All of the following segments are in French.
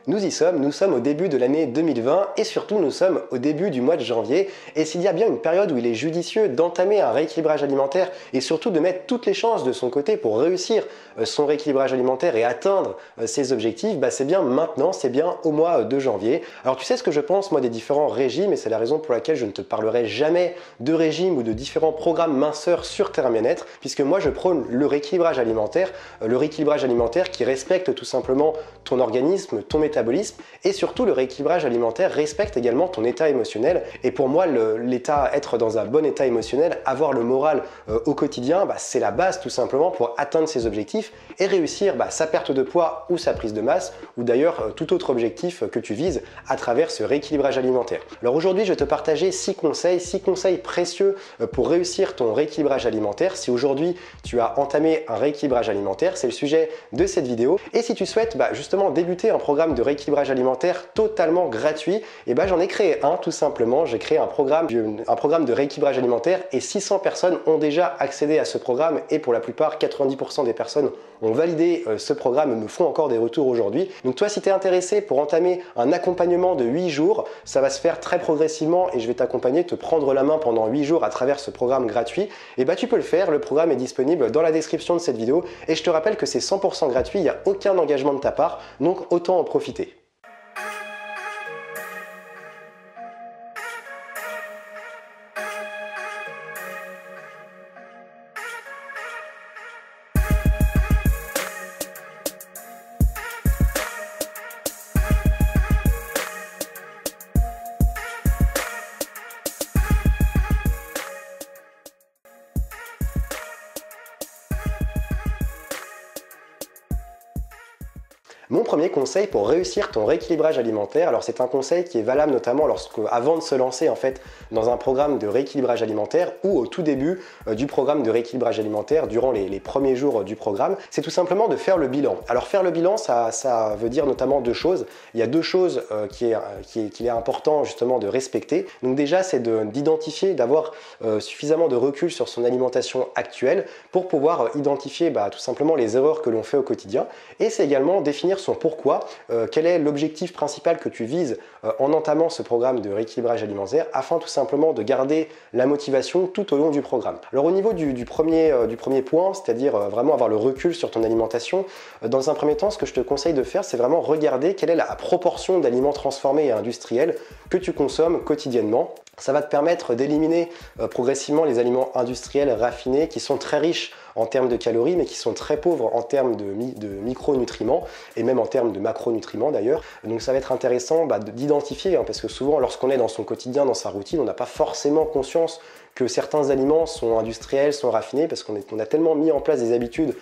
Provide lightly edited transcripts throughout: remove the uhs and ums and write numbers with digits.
Nous y sommes, nous sommes au début de l'année 2020 et surtout nous sommes au début du mois de janvier. Et s'il y a bien une période où il est judicieux d'entamer un rééquilibrage alimentaire et surtout de mettre toutes les chances de son côté pour réussir son rééquilibrage alimentaire et atteindre ses objectifs, c'est bien maintenant, c'est bien au mois de janvier. Alors tu sais ce que je pense moi des différents régimes et c'est la raison pour laquelle je ne te parlerai jamais de régime ou de différents programmes minceurs sur Terre Bien-être, puisque moi je prône le rééquilibrage alimentaire qui respecte tout simplement ton organisme, ton métabolisme et surtout le rééquilibrage alimentaire respecte également ton état émotionnel. Et pour moi, être dans un bon état émotionnel, avoir le moral au quotidien, c'est la base tout simplement pour atteindre ses objectifs et réussir sa perte de poids ou sa prise de masse ou d'ailleurs tout autre objectif que tu vises à travers ce rééquilibrage alimentaire. Alors aujourd'hui, je vais te partager 6 conseils précieux pour réussir ton rééquilibrage alimentaire. Si aujourd'hui tu as entamé un rééquilibrage alimentaire, c'est le sujet de cette vidéo. Et si tu souhaites justement débuter un programme de rééquilibrage alimentaire totalement gratuit, et j'en ai créé un tout simplement. J'ai créé un programme de rééquilibrage alimentaire et 600 personnes ont déjà accédé à ce programme et pour la plupart 90% des personnes ont validé ce programme et me font encore des retours aujourd'hui. Donc toi, si tu es intéressé pour entamer un accompagnement de 8 jours, ça va se faire très progressivement et je vais t'accompagner, te prendre la main pendant 8 jours à travers ce programme gratuit. Et tu peux le faire, le programme est disponible dans la description de cette vidéo et je te rappelle que c'est 100% gratuit, il n'y a aucun engagement de ta part, donc autant en profiter. Mon premier conseil pour réussir ton rééquilibrage alimentaire, alors c'est un conseil qui est valable notamment avant de se lancer en fait dans un programme de rééquilibrage alimentaire ou au tout début du programme de rééquilibrage alimentaire durant les premiers jours du programme, c'est tout simplement de faire le bilan. Alors faire le bilan, ça veut dire notamment deux choses. Il y a deux choses qu'il est important justement de respecter. Donc déjà c'est d'identifier, d'avoir suffisamment de recul sur son alimentation actuelle pour pouvoir identifier tout simplement les erreurs que l'on fait au quotidien et c'est également définir son pourquoi, quel est l'objectif principal que tu vises en entamant ce programme de rééquilibrage alimentaire afin tout simplement de garder la motivation tout au long du programme. Alors au niveau du premier point, c'est-à-dire vraiment avoir le recul sur ton alimentation, dans un premier temps, ce que je te conseille de faire, c'est vraiment regarder quelle est la proportion d'aliments transformés et industriels que tu consommes quotidiennement. Ça va te permettre d'éliminer progressivement les aliments industriels raffinés qui sont très riches en termes de calories mais qui sont très pauvres en termes de micronutriments et même en termes de macronutriments d'ailleurs. Donc ça va être intéressant d'identifier parce que souvent lorsqu'on est dans son quotidien, dans sa routine, on n'a pas forcément conscience que certains aliments sont industriels, sont raffinés parce qu'on a tellement mis en place des habitudes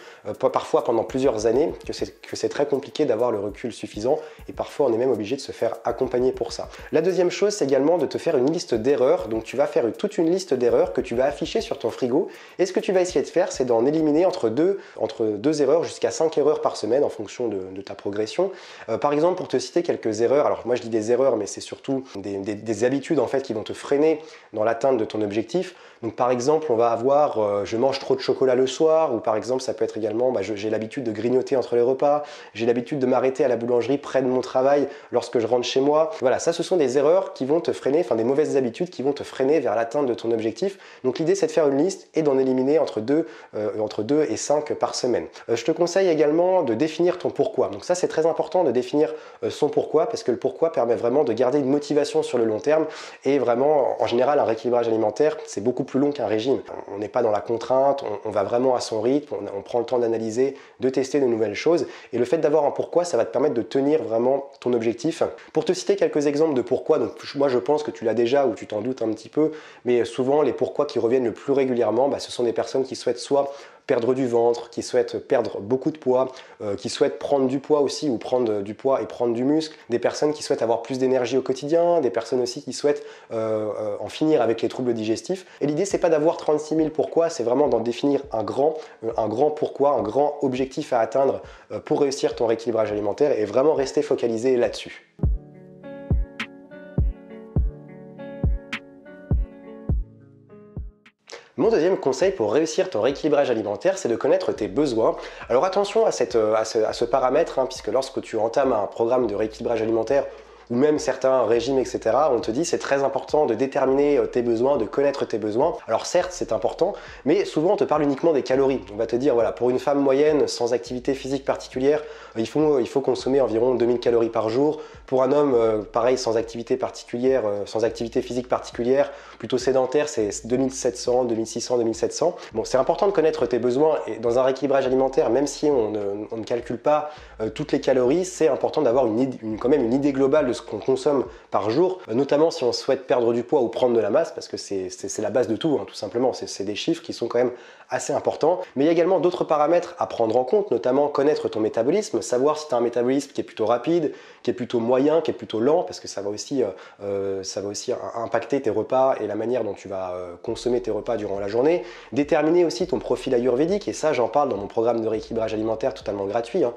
parfois pendant plusieurs années que c'est très compliqué d'avoir le recul suffisant et parfois on est même obligé de se faire accompagner pour ça. La deuxième chose, c'est également de te faire une liste d'erreurs. Donc tu vas faire toute une liste d'erreurs que tu vas afficher sur ton frigo et ce que tu vas essayer de faire, c'est d'en éliminer entre deux erreurs jusqu'à 5 erreurs par semaine en fonction de ta progression. Par exemple, pour te citer quelques erreurs, alors moi je dis des erreurs mais c'est surtout des habitudes en fait qui vont te freiner dans l'atteinte de ton objectif. Donc par exemple, on va avoir je mange trop de chocolat le soir ou par exemple ça peut être également j'ai l'habitude de grignoter entre les repas, j'ai l'habitude de m'arrêter à la boulangerie près de mon travail lorsque je rentre chez moi. Voilà, ça ce sont des erreurs qui vont te freiner, des mauvaises habitudes qui vont te freiner vers l'atteinte de ton objectif. Donc l'idée c'est de faire une liste et d'en éliminer entre 2 et 5 par semaine. Je te conseille également de définir ton pourquoi. Donc ça c'est très important de définir son pourquoi parce que le pourquoi permet vraiment de garder une motivation sur le long terme et vraiment en général un rééquilibrage alimentaire c'est beaucoup plus long qu'un régime. On n'est pas dans la contrainte, on va vraiment à son rythme, on prend le temps d'analyser, de tester de nouvelles choses et le fait d'avoir un pourquoi ça va te permettre de tenir vraiment ton objectif. Pour te citer quelques exemples de pourquoi, donc moi je pense que tu l'as déjà ou tu t'en doutes un petit peu, mais souvent les pourquoi qui reviennent le plus régulièrement, ce sont des personnes qui souhaitent soit perdre du ventre, qui souhaitent perdre beaucoup de poids, qui souhaitent prendre du poids aussi ou prendre du poids et prendre du muscle, des personnes qui souhaitent avoir plus d'énergie au quotidien, des personnes aussi qui souhaitent en finir avec les troubles digestifs. Et l'idée c'est pas d'avoir 36 000 pourquoi, c'est vraiment d'en définir un grand pourquoi, un grand objectif à atteindre pour réussir ton rééquilibrage alimentaire et vraiment rester focalisé là-dessus. Mon deuxième conseil pour réussir ton rééquilibrage alimentaire, c'est de connaître tes besoins. Alors attention à ce paramètre, hein, puisque lorsque tu entames un programme de rééquilibrage alimentaire, ou même certains régimes, etc., on te dit c'est très important de déterminer tes besoins, de connaître tes besoins. Alors certes, c'est important, mais souvent on te parle uniquement des calories. On va te dire, voilà, pour une femme moyenne sans activité physique particulière, il faut consommer environ 2000 calories par jour. Pour un homme, pareil, sans activité particulière, sans activité physique particulière, plutôt sédentaire, c'est 2700, 2600, 2700. Bon, c'est important de connaître tes besoins, et dans un rééquilibrage alimentaire, même si on ne calcule pas toutes les calories, c'est important d'avoir quand même une idée globale de ce qu'on consomme par jour, notamment si on souhaite perdre du poids ou prendre de la masse, parce que c'est la base de tout, hein, tout simplement. C'est des chiffres qui sont quand même assez importants. Mais il y a également d'autres paramètres à prendre en compte, notamment connaître ton métabolisme, savoir si tu as un métabolisme qui est plutôt rapide, qui est plutôt moyen, qui est plutôt lent, parce que ça va aussi impacter tes repas et la manière dont tu vas consommer tes repas durant la journée. Déterminer aussi ton profil ayurvédique, et ça j'en parle dans mon programme de rééquilibrage alimentaire totalement gratuit. Hein.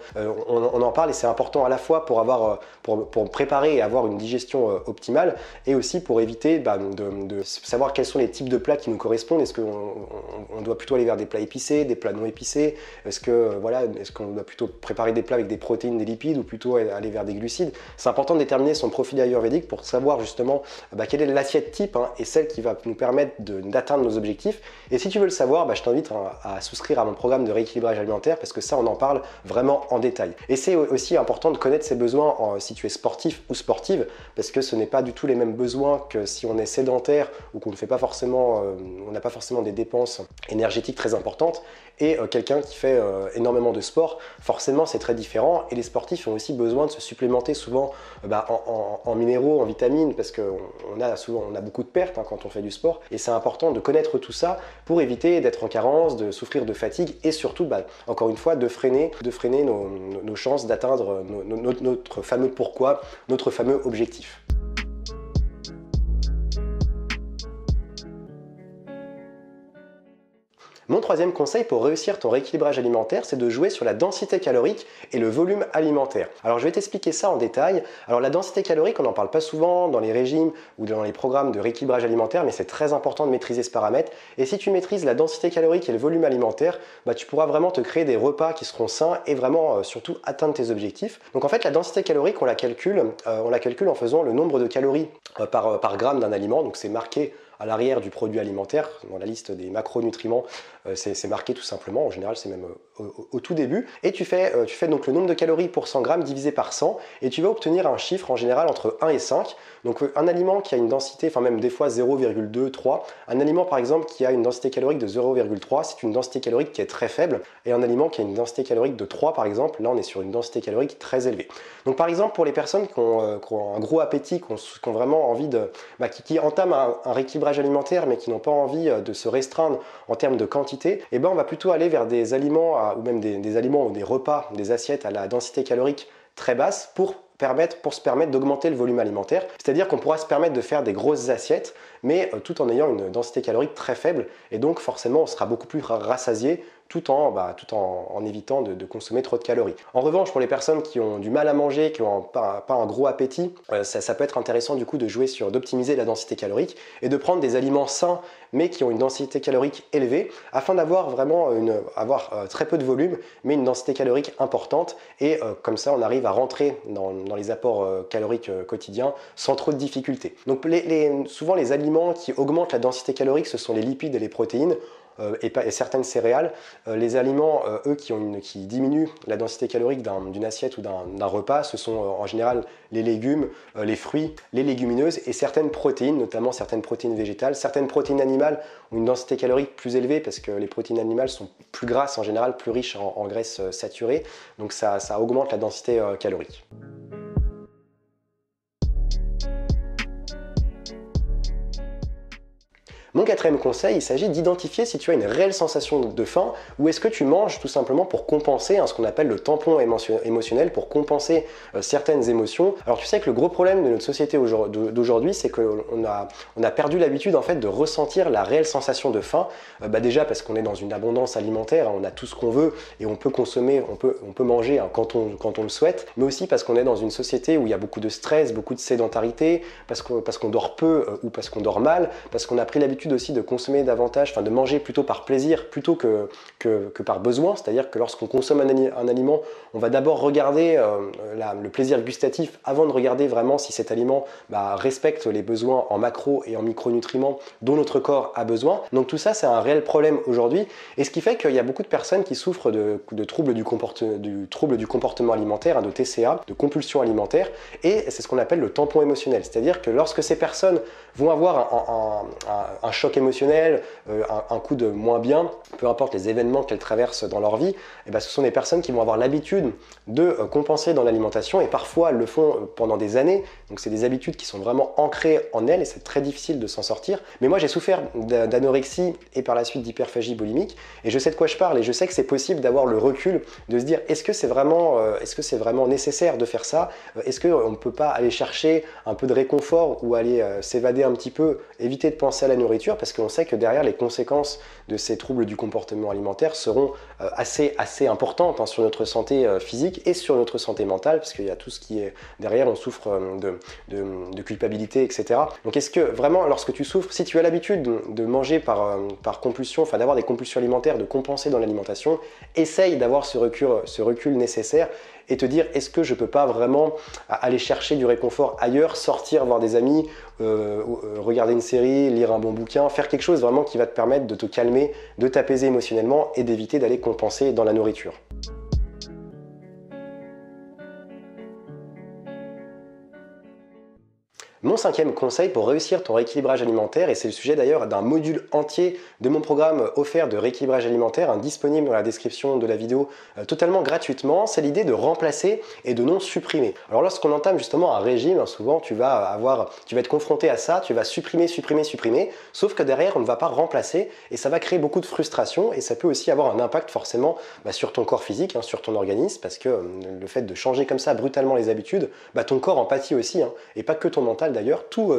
On en parle et c'est important à la fois pour préparer et avoir une digestion optimale, et aussi pour éviter de savoir quels sont les types de plats qui nous correspondent. Est-ce qu'on doit plutôt aller vers des plats épicés, des plats non épicés? Est-ce qu'on doit plutôt préparer des plats avec des protéines, des lipides, ou plutôt aller vers des glucides? C'est important de déterminer son profil ayurvédique pour savoir justement quelle est l'assiette type, hein, et celle qui va nous permettre d'atteindre nos objectifs. Et si tu veux le savoir, je t'invite à souscrire à mon programme de rééquilibrage alimentaire, parce que ça, on en parle vraiment en détail. Et c'est aussi important de connaître ses besoins si tu es sportif ou sportive, parce que ce n'est pas du tout les mêmes besoins que si on est sédentaire ou qu'on ne fait pas forcément, on n'a pas forcément des dépenses énergétiques très importantes, et quelqu'un qui fait énormément de sport. Forcément, c'est très différent, et les sportifs ont aussi besoin de se supplémenter souvent en minéraux, en vitamines, parce qu'on a beaucoup de pertes, hein, quand on fait du sport, et c'est important de connaître tout ça pour éviter d'être en carence, de souffrir de fatigue, et surtout, encore une fois, de freiner nos chances d'atteindre notre fameux pourquoi, notre fameux objectif. Mon troisième conseil pour réussir ton rééquilibrage alimentaire, c'est de jouer sur la densité calorique et le volume alimentaire. Alors je vais t'expliquer ça en détail. Alors la densité calorique, on n'en parle pas souvent dans les régimes ou dans les programmes de rééquilibrage alimentaire, mais c'est très important de maîtriser ce paramètre. Et si tu maîtrises la densité calorique et le volume alimentaire, tu pourras vraiment te créer des repas qui seront sains et vraiment surtout atteindre tes objectifs. Donc en fait, la densité calorique, on la calcule en faisant le nombre de calories par gramme d'un aliment. Donc c'est marqué à l'arrière du produit alimentaire, dans la liste des macronutriments, c'est marqué tout simplement, en général c'est même au tout début, et tu fais donc le nombre de calories pour 100 grammes divisé par 100, et tu vas obtenir un chiffre en général entre 1 et 5. Donc un aliment qui a une densité, enfin même des fois 0,2, 3, un aliment par exemple qui a une densité calorique de 0,3, c'est une densité calorique qui est très faible, et un aliment qui a une densité calorique de 3 par exemple, là on est sur une densité calorique très élevée. Donc par exemple pour les personnes qui ont un gros appétit, qui ont vraiment envie qui entament un rééquilibrage alimentaire mais qui n'ont pas envie de se restreindre en termes de quantité, et on va plutôt aller vers des aliments ou même des aliments ou des repas, des assiettes à la densité calorique très basse pour se permettre d'augmenter le volume alimentaire. C'est-à-dire qu'on pourra se permettre de faire des grosses assiettes, mais tout en ayant une densité calorique très faible, et donc forcément on sera beaucoup plus rassasié, tout en évitant de consommer trop de calories. En revanche, pour les personnes qui ont du mal à manger, qui n'ont pas un gros appétit, ça peut être intéressant du coup d'optimiser la densité calorique et de prendre des aliments sains mais qui ont une densité calorique élevée, afin d'avoir vraiment très peu de volume mais une densité calorique importante, et comme ça on arrive à rentrer dans les apports caloriques quotidiens sans trop de difficultés. Donc souvent les aliments qui augmentent la densité calorique, ce sont les lipides et les protéines, et certaines céréales. Les aliments, eux, qui diminuent la densité calorique d'une assiette ou d'un repas, ce sont en général les légumes, les fruits, les légumineuses et certaines protéines, notamment certaines protéines végétales. Certaines protéines animales ont une densité calorique plus élevée parce que les protéines animales sont plus grasses en général, plus riches en graisses saturées, donc ça augmente la densité calorique. Mon quatrième conseil, il s'agit d'identifier si tu as une réelle sensation de faim, ou est-ce que tu manges tout simplement pour compenser ce qu'on appelle le tampon émotionnel, pour compenser certaines émotions. Alors tu sais que le gros problème de notre société d'aujourd'hui, c'est qu'on a perdu l'habitude en fait de ressentir la réelle sensation de faim. Déjà parce qu'on est dans une abondance alimentaire, on a tout ce qu'on veut et on peut consommer, on peut manger quand on le souhaite, mais aussi parce qu'on est dans une société où il y a beaucoup de stress, beaucoup de sédentarité, parce qu'on dort peu ou parce qu'on dort mal, parce qu'on a pris l'habitude l'habitude aussi de consommer davantage, enfin de manger plutôt par plaisir plutôt que par besoin, c'est-à-dire que lorsqu'on consomme un aliment, on va d'abord regarder le plaisir gustatif avant de regarder vraiment si cet aliment respecte les besoins en macro et en micronutriments dont notre corps a besoin. Donc tout ça, c'est un réel problème aujourd'hui, et ce qui fait qu'il y a beaucoup de personnes qui souffrent de troubles du comportement alimentaire, de TCA, de compulsion alimentaire, et c'est ce qu'on appelle le tampon émotionnel. C'est-à-dire que lorsque ces personnes vont avoir un choc émotionnel, un coup de moins bien, peu importe les événements qu'elles traversent dans leur vie, ce sont des personnes qui vont avoir l'habitude de compenser dans l'alimentation, et parfois elles le font pendant des années. Donc c'est des habitudes qui sont vraiment ancrées en elles et c'est très difficile de s'en sortir. Mais moi j'ai souffert d'anorexie et par la suite d'hyperphagie boulimique, et je sais de quoi je parle, et je sais que c'est possible d'avoir le recul, de se dire est-ce que c'est vraiment nécessaire de faire ça? Est-ce qu'on ne peut pas aller chercher un peu de réconfort ou aller s'évader un petit peu, éviter de penser à la nourriture, parce qu'on sait que derrière les conséquences de ces troubles du comportement alimentaire seront assez importantes sur notre santé physique et sur notre santé mentale, parce qu'il y a tout ce qui est derrière, on souffre de culpabilité, etc. Donc est-ce que vraiment, lorsque tu souffres, si tu as l'habitude de manger par compulsion, enfin d'avoir des compulsions alimentaires, de compenser dans l'alimentation, essaye d'avoir ce recul nécessaire et te dire est-ce que je peux pas vraiment aller chercher du réconfort ailleurs, sortir, voir des amis, regarder une série, lire un bon bouquin, faire quelque chose vraiment qui va te permettre de te calmer, de t'apaiser émotionnellement et d'éviter d'aller compenser dans la nourriture. Mon 5e conseil pour réussir ton rééquilibrage alimentaire, et c'est le sujet d'ailleurs d'un module entier de mon programme offert de rééquilibrage alimentaire, disponible dans la description de la vidéo totalement gratuitement, c'est l'idée de remplacer et de non supprimer. Alors lorsqu'on entame justement un régime, souvent tu vas être confronté à ça, tu vas supprimer, sauf que derrière on ne va pas remplacer et ça va créer beaucoup de frustration, et ça peut aussi avoir un impact forcément sur ton corps physique, sur ton organisme, parce que le fait de changer comme ça brutalement les habitudes, ton corps en pâtit aussi, et pas que ton mental d'ailleurs, tout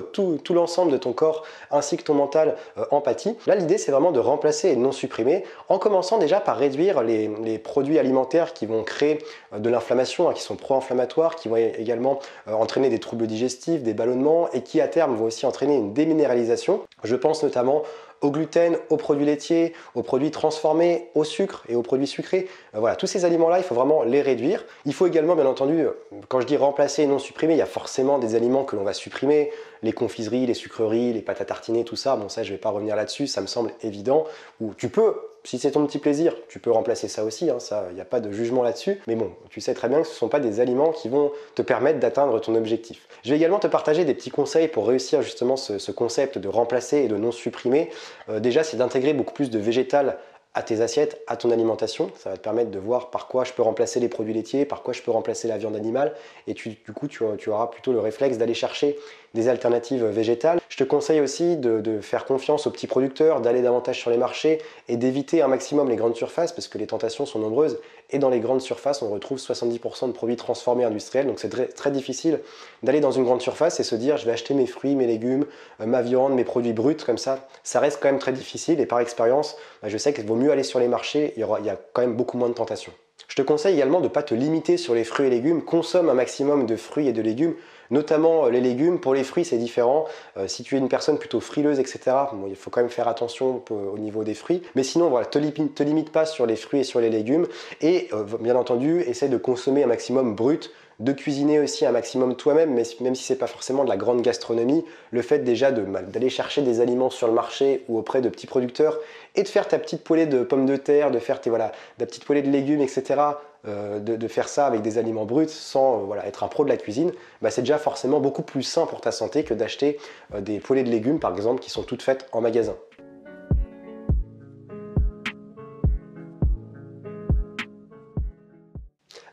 l'ensemble de ton corps ainsi que ton mental en pâtit. Là l'idée c'est vraiment de remplacer et de non supprimer, en commençant déjà par réduire les produits alimentaires qui vont créer de l'inflammation, qui sont pro-inflammatoires, qui vont également entraîner des troubles digestifs, des ballonnements, et qui à terme vont aussi entraîner une déminéralisation. Je pense notamment au gluten, aux produits laitiers, aux produits transformés, au sucre et aux produits sucrés. Voilà, tous ces aliments-là, il faut vraiment les réduire. Il faut également, bien entendu, quand je dis remplacer et non supprimer, il y a forcément des aliments que l'on va supprimer, les confiseries, les sucreries, les pâtes à tartiner, tout ça. Bon, ça, je ne vais pas revenir là-dessus, ça me semble évident. Ou tu peux, si c'est ton petit plaisir, tu peux remplacer ça aussi, ça, il n'y a pas de jugement là-dessus. Mais bon, tu sais très bien que ce ne sont pas des aliments qui vont te permettre d'atteindre ton objectif. Je vais également te partager des petits conseils pour réussir justement ce concept de remplacer et de non supprimer. Déjà, c'est d'intégrer beaucoup plus de végétal à tes assiettes, à ton alimentation. Ça va te permettre de voir par quoi je peux remplacer les produits laitiers, par quoi je peux remplacer la viande animale, et du coup tu auras plutôt le réflexe d'aller chercher des alternatives végétales. Je te conseille aussi de faire confiance aux petits producteurs, d'aller davantage sur les marchés et d'éviter un maximum les grandes surfaces, parce que les tentations sont nombreuses, et dans les grandes surfaces on retrouve 70% de produits transformés industriels, donc c'est très difficile d'aller dans une grande surface et se dire je vais acheter mes fruits, mes légumes, ma viande, mes produits bruts comme ça reste quand même très difficile, et par expérience je sais qu'il vaut mieux aller sur les marchés, il y a quand même beaucoup moins de tentations. Je te conseille également de ne pas te limiter sur les fruits et légumes, consomme un maximum de fruits et de légumes, notamment les légumes. Pour les fruits c'est différent, si tu es une personne plutôt frileuse, etc., bon, il faut quand même faire attention au niveau des fruits, mais sinon voilà, te limite pas sur les fruits et sur les légumes, et bien entendu essaie de consommer un maximum brut, de cuisiner aussi un maximum toi-même, mais même si c'est pas forcément de la grande gastronomie, le fait déjà d'aller chercher des aliments sur le marché ou auprès de petits producteurs et de faire ta petite poêlée de pommes de terre, de faire ta petite poêlée de légumes, etc., de faire ça avec des aliments bruts sans être un pro de la cuisine, c'est déjà forcément beaucoup plus sain pour ta santé que d'acheter des poêlées de légumes par exemple qui sont toutes faites en magasin.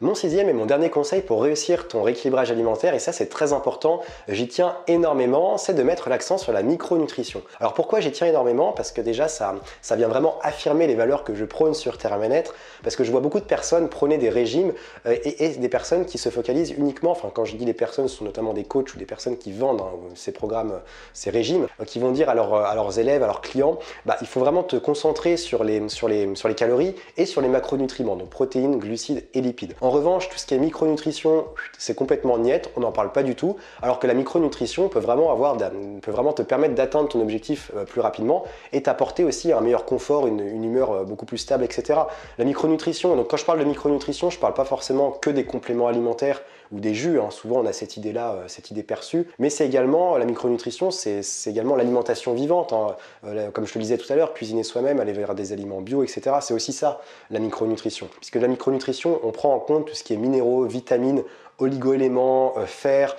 Mon 6e et mon dernier conseil pour réussir ton rééquilibrage alimentaire, et ça c'est très important, j'y tiens énormément, c'est de mettre l'accent sur la micronutrition. Alors pourquoi j'y tiens énormément? Parce que déjà ça vient vraiment affirmer les valeurs que je prône sur Terre à Bien-être, parce que je vois beaucoup de personnes prôner des régimes et des personnes qui se focalisent uniquement, enfin quand je dis des personnes, ce sont notamment des coachs ou des personnes qui vendent ces programmes, ces régimes, qui vont dire à leurs élèves, à leurs clients, il faut vraiment te concentrer sur les calories et sur les macronutriments, donc protéines, glucides et lipides. En revanche, tout ce qui est micronutrition, c'est complètement niette, on n'en parle pas du tout, alors que la micronutrition peut vraiment te permettre d'atteindre ton objectif plus rapidement et t'apporter aussi un meilleur confort, une humeur beaucoup plus stable, etc. La micronutrition, donc quand je parle de micronutrition, je ne parle pas forcément que des compléments alimentaires ou des jus, hein. Souvent on a cette idée-là, cette idée perçue, mais c'est également, la micronutrition, c'est également l'alimentation vivante, hein. Comme je te le disais tout à l'heure, cuisiner soi-même, aller vers des aliments bio, etc. C'est aussi ça, la micronutrition. Puisque la micronutrition, on prend en compte tout ce qui est minéraux, vitamines, oligo-éléments, fer,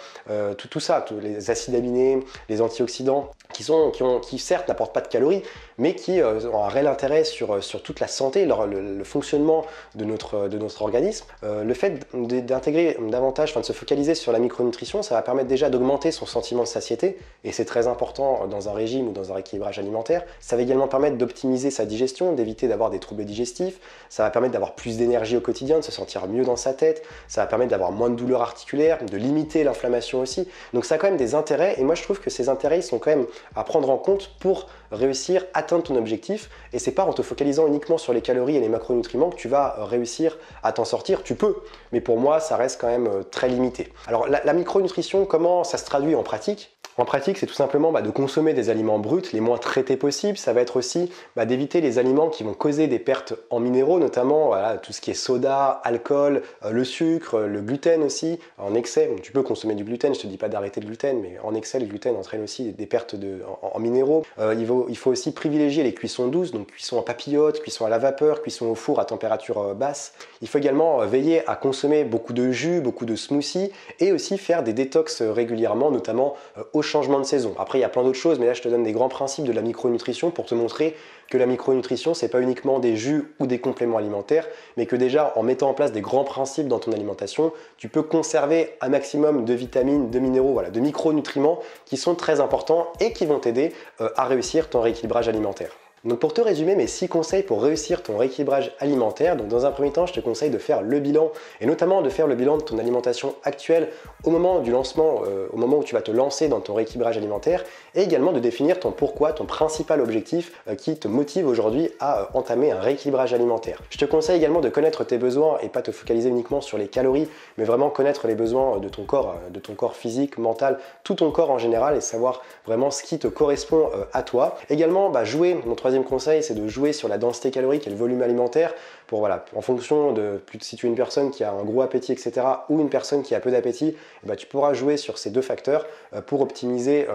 tout ça, tous les acides aminés, les antioxydants, qui certes n'apportent pas de calories, mais qui ont un réel intérêt sur toute la santé, le fonctionnement de notre organisme. Le fait d'intégrer davantage, de se focaliser sur la micronutrition, ça va permettre déjà d'augmenter son sentiment de satiété, et c'est très important dans un régime ou dans un rééquilibrage alimentaire. Ça va également permettre d'optimiser sa digestion, d'éviter d'avoir des troubles digestifs, ça va permettre d'avoir plus d'énergie au quotidien, de se sentir mieux dans sa tête, ça va permettre d'avoir moins de douleurs articulaires, de limiter l'inflammation aussi. Donc ça a quand même des intérêts, et moi je trouve que ces intérêts ils sont quand même à prendre en compte pour réussir à atteindre ton objectif, et c'est pas en te focalisant uniquement sur les calories et les macronutriments que tu vas réussir à t'en sortir. Tu peux, mais pour moi ça reste quand même très limité. Alors la micronutrition, comment ça se traduit en pratique? En pratique, c'est tout simplement de consommer des aliments bruts les moins traités possibles. Ça va être aussi d'éviter les aliments qui vont causer des pertes en minéraux, notamment tout ce qui est soda, alcool, le sucre, le gluten aussi, en excès. Bon, tu peux consommer du gluten, je ne te dis pas d'arrêter le gluten, mais en excès, le gluten entraîne aussi des pertes en minéraux. Il faut aussi privilégier les cuissons douces, donc cuisson en papillote, cuisson à la vapeur, cuisson au four à température basse. Il faut également veiller à consommer beaucoup de jus, beaucoup de smoothies, et aussi faire des détox régulièrement, notamment au changement de saison. Après, il y a plein d'autres choses, mais là, je te donne des grands principes de la micronutrition pour te montrer que la micronutrition, c'est pas uniquement des jus ou des compléments alimentaires, mais que déjà, en mettant en place des grands principes dans ton alimentation, tu peux conserver un maximum de vitamines, de minéraux, de micronutriments qui sont très importants et qui vont t'aider à réussir ton rééquilibrage alimentaire. Donc pour te résumer mes 6 conseils pour réussir ton rééquilibrage alimentaire, donc dans un premier temps je te conseille de faire le bilan, et notamment de faire le bilan de ton alimentation actuelle au moment du lancement, au moment où tu vas te lancer dans ton rééquilibrage alimentaire, et également de définir ton pourquoi, ton principal objectif qui te motive aujourd'hui à entamer un rééquilibrage alimentaire. Je te conseille également de connaître tes besoins et pas te focaliser uniquement sur les calories, mais vraiment connaître les besoins de ton corps physique, mental, tout ton corps en général, et savoir vraiment ce qui te correspond à toi. Également jouer, mon troisième conseil, c'est de jouer sur la densité calorique et le volume alimentaire pour, en fonction de si tu es une personne qui a un gros appétit, etc., ou une personne qui a peu d'appétit, tu pourras jouer sur ces deux facteurs pour optimiser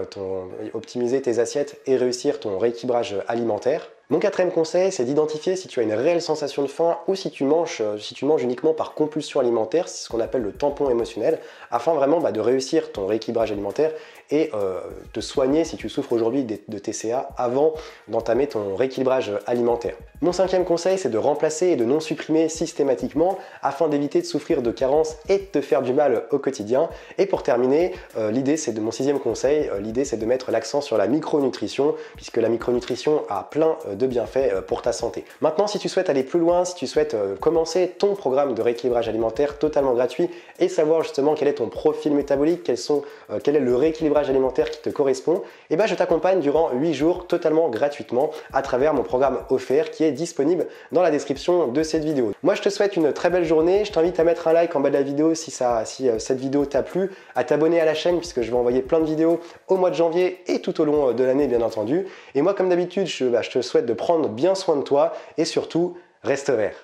tes assiettes et réussir ton rééquilibrage alimentaire. Mon quatrième conseil, c'est d'identifier si tu as une réelle sensation de faim ou si tu manges uniquement par compulsion alimentaire, c'est ce qu'on appelle le tampon émotionnel, afin vraiment de réussir ton rééquilibrage alimentaire et te soigner si tu souffres aujourd'hui de TCA avant d'entamer ton rééquilibrage alimentaire. Mon cinquième conseil, c'est de remplacer et de non supprimer systématiquement afin d'éviter de souffrir de carences et de te faire du mal au quotidien. Et pour terminer, mon sixième conseil, l'idée c'est de mettre l'accent sur la micronutrition, puisque la micronutrition a plein de bienfaits pour ta santé. Maintenant, si tu souhaites aller plus loin, si tu souhaites commencer ton programme de rééquilibrage alimentaire totalement gratuit et savoir justement quel est ton profil métabolique, quel est le rééquilibrage alimentaire qui te correspond, je t'accompagne durant 8 jours totalement gratuitement à travers mon programme offert qui est disponible dans la description de cette vidéo. Moi, je te souhaite une très belle journée. Je t'invite à mettre un like en bas de la vidéo si cette vidéo t'a plu, à t'abonner à la chaîne puisque je vais envoyer plein de vidéos au mois de janvier et tout au long de l'année, bien entendu. Et moi, comme d'habitude, je te souhaite de prendre bien soin de toi et surtout, reste vert.